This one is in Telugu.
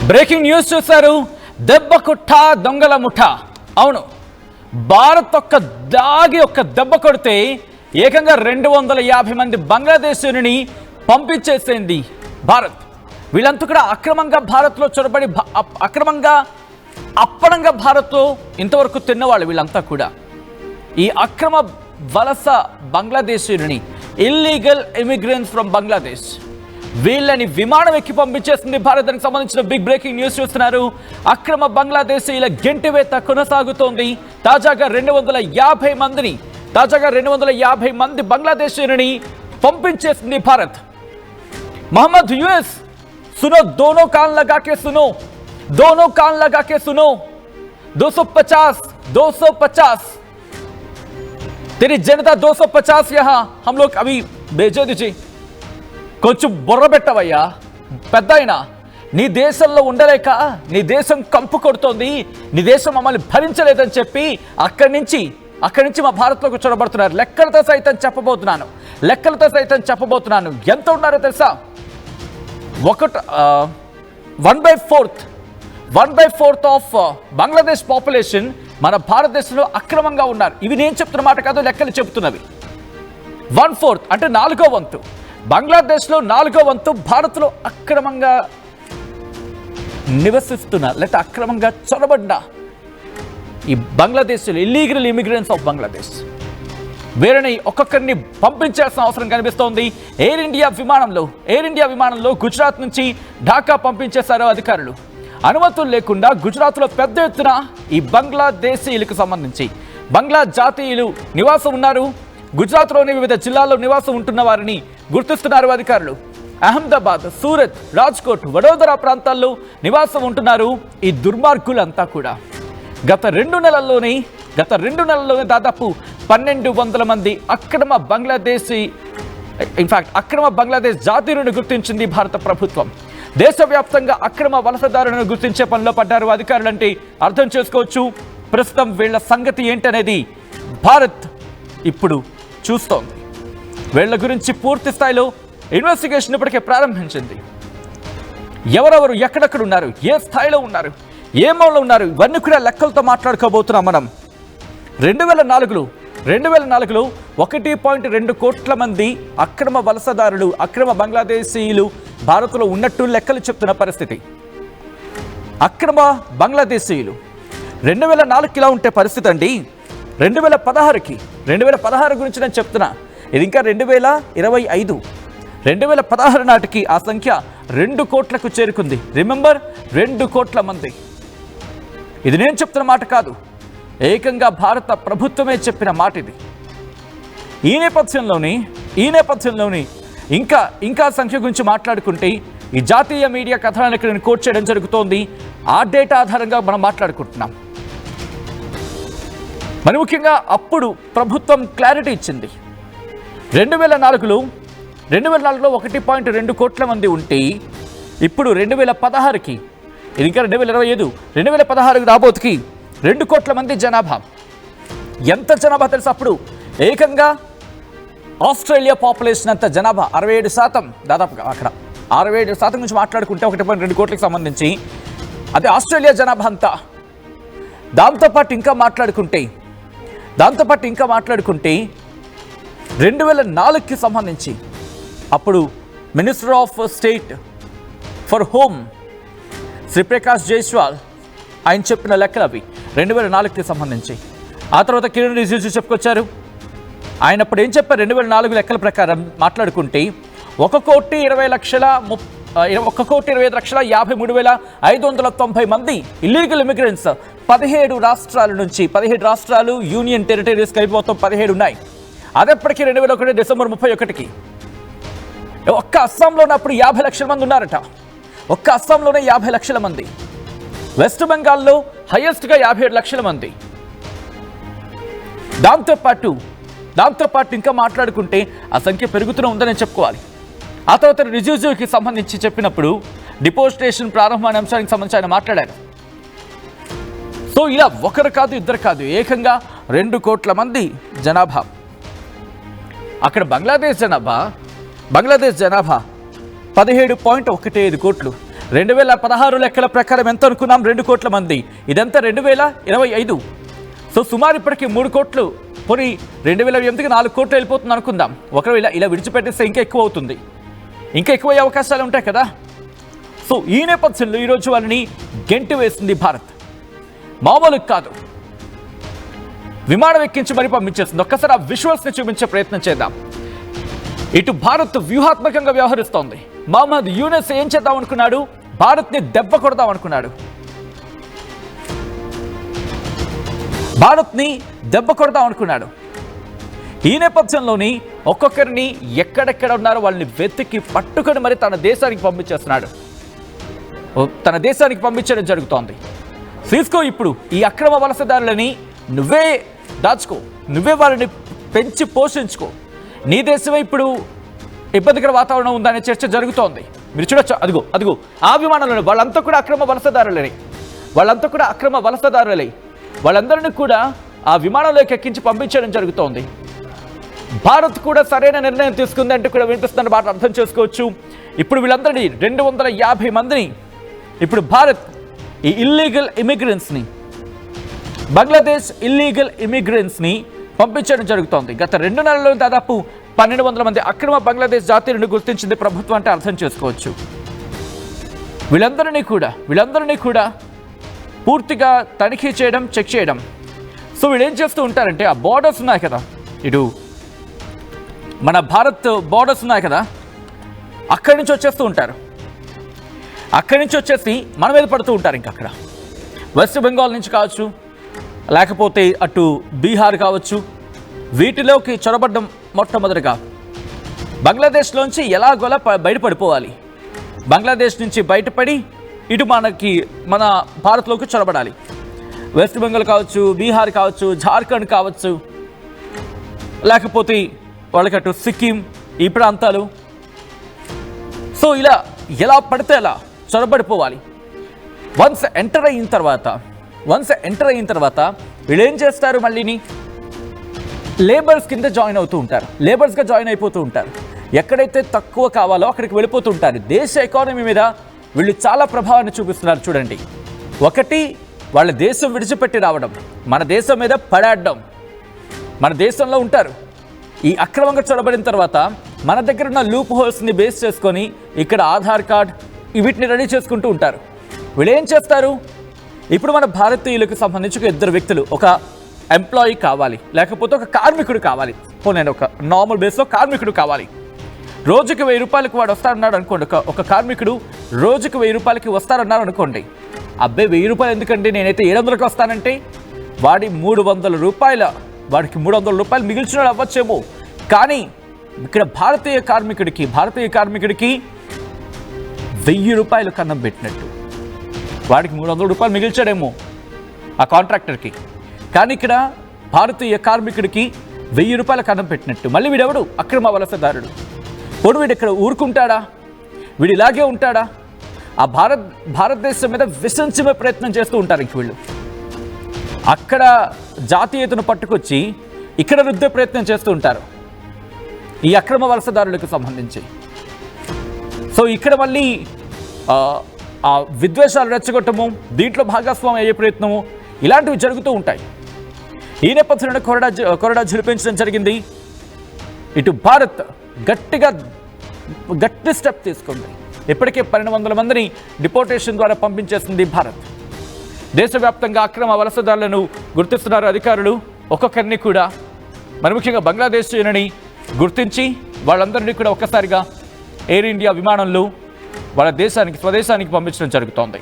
బ్రేకింగ్ న్యూస్ చూశారు. దెబ్బ కుట్ట దొంగల ముఠ. అవును, భారత్ ఒక్క దెబ్బ కొడితే ఏకంగా 250 మంది బంగ్లాదేశీయుని పంపించేసింది భారత్. వీళ్ళంతా కూడా అక్రమంగా భారత్లో చొరబడి అప్పడంగా భారత్లో ఇంతవరకు తిన్నవాళ్ళు వీళ్ళంతా కూడా. ఈ అక్రమ వలస బంగ్లాదేశీయుని, ఇల్లీగల్ ఇమిగ్రెంట్స్ ఫ్రమ్ బంగ్లాదేశ్, వీళ్ళని విమానం ఎక్కి పంపించేసింది భారత్. దానికి సంబంధించిన బిగ్ బ్రేకింగ్ న్యూస్ చూస్తున్నారు. అక్రమ బంగ్లాదేశీయుల గెంటివేత కొనసాగుతోంది. తాజాగా 250 మంది బంగ్లాదేశీయుని పంపించేసింది భారత్. मोहम्मद यूएस सुनो, दोनों कान लगा के सुनो, 250 तेरी जनता 250 यहां हम लोग अभी भेजे दीजिए. కొంచెం బుర్ర పెట్టవయ్యా పెద్దాయన. నీ దేశంలో ఉండలేక నీ దేశం కంపు కొడుతోంది, నీ దేశం మమ్మల్ని భరించలేదని చెప్పి అక్కడి నుంచి మా భారత్లోకి చొరబడుతున్నారు. లెక్కలతో సైతం చెప్పబోతున్నాను. ఎంత ఉన్నారో తెలుసా? 1/4 ఆఫ్ బంగ్లాదేశ్ పాపులేషన్ మన భారతదేశంలో అక్రమంగా ఉన్నారు. ఇవి నేను చెప్తున్న మాట కాదు, లెక్కలు చెబుతున్నవి. 1/4 అంటే 4వ వంతు. బంగ్లాదేశ్లో 4వ వంతు భారత్లో అక్రమంగా నివసిస్తున్నారు, లేకపోతే అక్రమంగా చొరబడ్డ ఈ బంగ్లాదేశ్లో ఇల్లీగల్ ఇమిగ్రెంట్స్ ఆఫ్ బంగ్లాదేశ్. వేరేని ఒక్కొక్కరిని పంపించాల్సిన అవసరం కనిపిస్తోంది. ఎయిర్ ఇండియా విమానంలో గుజరాత్ నుంచి ఢాకా పంపించేశారు అధికారులు. అనుమతులు లేకుండా గుజరాత్లో పెద్ద ఎత్తున ఈ బంగ్లాదేశీయులకు సంబంధించి బంగ్లా జాతీయులు నివాసం ఉన్నారు. గుజరాత్లోని వివిధ జిల్లాల్లో నివాసం ఉంటున్న వారిని గుర్తిస్తున్నారు అధికారులు. అహ్మదాబాద్, సూరత్, రాజ్కోట్, వడోదరా ప్రాంతాల్లో నివాసం ఉంటున్నారు ఈ దుర్మార్గులంతా కూడా. గత రెండు నెలల్లోనే దాదాపు 1200 మంది అక్రమ బంగ్లాదేశ్ జాతీయులను గుర్తించింది భారత ప్రభుత్వం. దేశవ్యాప్తంగా అక్రమ వలసదారులను గుర్తించే పనిలో పడ్డారు అధికారులు. అంటే అర్థం చేసుకోవచ్చు ప్రస్తుతం వీళ్ల సంగతి ఏంటనేది భారత్ ఇప్పుడు చూస్తోంది. వీళ్ల గురించి పూర్తి స్థాయిలో ఇన్వెస్టిగేషన్ ఇప్పటికే ప్రారంభించింది. ఎవరెవరు ఎక్కడెక్కడ ఉన్నారు, ఏ స్థాయిలో ఉన్నారు, ఏ మూలలో ఉన్నారు, ఇవన్నీ కూడా లెక్కలతో మాట్లాడుకోబోతున్నాం మనం. 2004లో 1.2 కోట్ల మంది అక్రమ వలసదారులు, అక్రమ బంగ్లాదేశీయులు భారత్లో ఉన్నట్టు లెక్కలు చెప్తున్న పరిస్థితి. అక్రమ బంగ్లాదేశీయులు 2004కి ఇలా ఉంటే పరిస్థితి అండి 2016 గురించి నేను చెప్తున్నా. ఇది ఇంకా 2025. 2016 నాటికి ఆ సంఖ్య 2 కోట్లకు చేరుకుంది. రిమెంబర్, 2 కోట్ల మంది. ఇది నేను చెప్తున్న మాట కాదు, ఏకంగా భారత ప్రభుత్వమే చెప్పిన మాట ఇది. ఈ నేపథ్యంలోని ఇంకా సంఖ్య గురించి మాట్లాడుకుంటే ఈ జాతీయ మీడియా కథనాలను ఇక్కడ నేను కోట్ చేయడం జరుగుతోంది. ఆ డేటా ఆధారంగా మనం మాట్లాడుకుంటున్నాం. మరి ముఖ్యంగా అప్పుడు ప్రభుత్వం క్లారిటీ ఇచ్చింది. 2004లో 1.2 కోట్ల మంది ఉంటే ఇప్పుడు 2016కి, ఇది ఇంకా 2025, 2016కి రాబోతుకి 2 కోట్ల మంది జనాభా. ఎంత జనాభా తెలుసు? అప్పుడు ఏకంగా ఆస్ట్రేలియా పాపులేషన్ అంత జనాభా 67%. దాదాపుగా అక్కడ 67% గురించి మాట్లాడుకుంటే 1.2 కోట్లకు సంబంధించి అదే ఆస్ట్రేలియా జనాభా అంతా. దాంతోపాటు ఇంకా మాట్లాడుకుంటే 2004కి సంబంధించి అప్పుడు minister of state for home Sri Prakash Jaiswal ఆయన చెప్పిన లెక్కలు అవి 2004కి సంబంధించి. ఆ తర్వాత కిరణ్ రిజిజు చెప్పుకొచ్చారు. ఆయన అప్పుడు ఏం చెప్పారు? 2004 లెక్కల ప్రకారం మాట్లాడుకుంటే 1,25,53,590 మంది ఇల్లీగల్ ఇమిగ్రెంట్స్ 17 రాష్ట్రాలు, యూనియన్ టెరిటరీస్ కలిపి మొత్తం 17 ఉన్నాయి. అదెప్పటికీ 2001 డిసెంబర్ 31కి ఒక్క అస్సాంలోనే అప్పుడు 50 లక్షల మంది ఉన్నారట. ఒక్క అస్సాంలోనే 50 లక్షల మంది. వెస్ట్ బెంగాల్లో హైయెస్ట్గా 57 లక్షల మంది. దాంతోపాటు ఇంకా మాట్లాడుకుంటే ఆ సంఖ్య పెరుగుతూనే ఉందని చెప్పుకోవాలి. ఆ తర్వాత రిజిజుకి సంబంధించి చెప్పినప్పుడు డిపోర్టేషన్ ప్రారంభమైన అంశానికి సంబంధించి ఆయన మాట్లాడారు. సో ఇలా ఒకరు కాదు, ఇద్దరు కాదు, ఏకంగా 2 కోట్ల మంది జనాభా. అక్కడ బంగ్లాదేశ్ జనాభా 17.15 కోట్లు. 2016 లెక్కల ప్రకారం ఎంత అనుకున్నాం? 2 కోట్ల మంది. ఇదంతా 2025. సో సుమారు ఇప్పటికీ 3 కోట్లు, పోనీ 2008కి 4 కోట్లు వెళ్ళిపోతుంది అనుకుందాం. ఒకవేళ ఇలా విడిచిపెట్టేస్తే ఇంకా ఎక్కువ అవుతుంది, ఇంకా ఎక్కువ అయ్యే అవకాశాలు ఉంటాయి కదా. సో ఈ నేపథ్యంలో ఈరోజు వాళ్ళని గెంటి వేసింది భారత్. మామూలుగా కాదు, విమానం ఎక్కించి మరి పంపించేస్తుంది. ఒక్కసారి ఆ విజువల్స్ని చూపించే ప్రయత్నం చేద్దాం. ఇటు భారత్ వ్యూహాత్మకంగా వ్యవహరిస్తోంది. మహమ్మద్ యూనస్ ఏం చేద్దాం అనుకున్నాడు? భారత్ని దెబ్బ కొడదాం అనుకున్నాడు. భారత్ని దెబ్బ కొడదాం అనుకున్నాడు. ఈ నేపథ్యంలోని ఒక్కొక్కరిని ఎక్కడెక్కడ ఉన్నారో వాళ్ళని వెతికి పట్టుకొని మరి తన దేశానికి పంపించేస్తున్నాడు. తన దేశానికి పంపించడం జరుగుతోంది. తీసుకో, ఇప్పుడు ఈ అక్రమ వలసదారులని నువ్వే దాచుకో, నువ్వే వాళ్ళని పెంచి పోషించుకో. నీ దేశమే ఇప్పుడు ఇబ్బందికర వాతావరణం ఉందనే చర్చ జరుగుతోంది. మీరు చూడొచ్చు, అదిగో ఆ విమానంలో వాళ్ళంతా కూడా అక్రమ వలసదారులే. వాళ్ళందరినీ కూడా ఆ విమానంలోకి ఎక్కించి పంపించడం జరుగుతోంది. భారత్ కూడా సరైన నిర్ణయం తీసుకుంది అంటే కూడా వినిపిస్తున్న మాట అర్థం చేసుకోవచ్చు. ఇప్పుడు వీళ్ళందరినీ 250 మందిని ఇప్పుడు భారత్ ఈ ఇల్లీగల్ ఇమిగ్రెంట్స్ని, బంగ్లాదేశ్ ఇల్లీగల్ ఇమిగ్రెంట్స్ని పంపించడం జరుగుతోంది. గత 2 నెలల్లో దాదాపు 1200 మంది అక్రమ బంగ్లాదేశ్ జాతీయులను గుర్తించింది ప్రభుత్వం అంటే అర్థం చేసుకోవచ్చు. వీళ్ళందరినీ కూడా పూర్తిగా తనిఖీ చేయడం, చెక్ చేయడం. సో వీళ్ళు ఏం చేస్తూ ఉంటారంటే, ఆ బార్డర్స్ ఉన్నాయి కదా, ఇటు మన భారత్ బార్డర్స్ ఉన్నాయి కదా, అక్కడి నుంచి వచ్చేస్తూ ఉంటారు. అక్కడి నుంచి వచ్చేసి మన మీద పడుతూ ఉంటారు. ఇంకా అక్కడ వెస్ట్ బెంగాల్ నుంచి కావచ్చు, లేకపోతే అటు బీహార్ కావచ్చు, వీటిలోకి చొరబడ్డం మొట్టమొదటిగా బంగ్లాదేశ్లోంచి ఎలాగోలా బయటపడిపోవాలి. బంగ్లాదేశ్ నుంచి బయటపడి ఇటు మన భారత్లోకి చొరబడాలి. వెస్ట్ బెంగాల్ కావచ్చు, బీహార్ కావచ్చు, జార్ఖండ్ కావచ్చు, లేకపోతే వాళ్ళకి అటు సిక్కిం, ఈ ప్రాంతాలు. సో ఇలా ఎలా పడితే అలా చొరబడిపోవాలి. వన్స్ ఎంటర్ అయిన తర్వాత వీళ్ళు ఏం చేస్తారు? మళ్ళీని లేబర్స్ కింద లేబర్స్గా జాయిన్ అయిపోతూ ఉంటారు. ఎక్కడైతే తక్కువ కావాలో అక్కడికి వెళ్ళిపోతూ ఉంటారు. దేశ ఎకానమీ మీద వీళ్ళు చాలా ప్రభావాన్ని చూపిస్తున్నారు. చూడండి, ఒకటి వాళ్ళ దేశం విడిచిపెట్టి రావడం, మన దేశం మీద పడాడడం. మన దేశంలో ఉంటారు, ఈ అక్రమంగా చొరబడిన తర్వాత మన దగ్గర ఉన్న లూప్ హోల్స్ని బేస్ చేసుకొని ఇక్కడ ఆధార్ కార్డ్ వీటిని రెడీ చేసుకుంటూ ఉంటారు. వీళ్ళు ఏం చేస్తారు? ఇప్పుడు మన భారతీయులకు సంబంధించి 2 వ్యక్తులు, ఒక ఎంప్లాయీ కావాలి, లేకపోతే ఒక కార్మికుడు కావాలి. నేను ఒక నార్మల్ బేస్లో కార్మికుడు కావాలి. రోజుకి 1000 రూపాయలకు వాడు వస్తారన్నాడు అనుకోండి. ఒక కార్మికుడు రోజుకి 1000 రూపాయలకి వస్తారన్నారు అనుకోండి. అబ్బాయి 1000 రూపాయలు ఎందుకండి, నేనైతే 700కి వస్తానంటే వాడికి 300 రూపాయలు మిగిల్చినాడు అవ్వచ్చేమో. కానీ ఇక్కడ భారతీయ కార్మికుడికి 1000 రూపాయలు కన్నం పెట్టినట్టు, వాడికి 300 రూపాయలు మిగిల్చాడేమో ఆ కాంట్రాక్టర్కి. కానీ ఇక్కడ భారతీయ కార్మికుడికి 1000 రూపాయల కన్నం పెట్టినట్టు. మళ్ళీ వీడెవడు? అక్రమ వలసదారుడు. పోడు వీడు ఇక్కడ ఊరుకుంటాడా? వీడు ఇలాగే ఉంటాడా? ఆ భారతదేశం మీద విషం చిమ్మే ప్రయత్నం చేస్తూ ఉంటారు. ఇంక వీళ్ళు అక్కడ జాతీయతను పట్టుకొచ్చి ఇక్కడ రుద్దే ప్రయత్నం చేస్తూ ఉంటారు ఈ అక్రమ వలసదారులకు సంబంధించి. సో ఇక్కడ మళ్ళీ ఆ విద్వేషాలు రెచ్చగొట్టము, దీంట్లో భాగస్వామ్యం అయ్యే ప్రయత్నము, ఇలాంటివి జరుగుతూ ఉంటాయి. ఈ నేపథ్యంలో కొరడా ఝులిపించడం జరిగింది. ఇటు భారత్ గట్టి స్టెప్ తీసుకుంది. ఇప్పటికే 1200 మందిని డిపోర్టేషన్ ద్వారా పంపించేసింది భారత్. దేశవ్యాప్తంగా అక్రమ వలసదారులను గుర్తిస్తున్నారు అధికారులు. ఒక్కొక్కరిని కూడా మరి ముఖ్యంగా బంగ్లాదేశీయులని గుర్తించి వాళ్ళందరినీ కూడా ఒక్కసారిగా ఎయిర్ ఇండియా విమానంలో వాళ్ళ స్వదేశానికి పంపించడం జరుగుతోంది.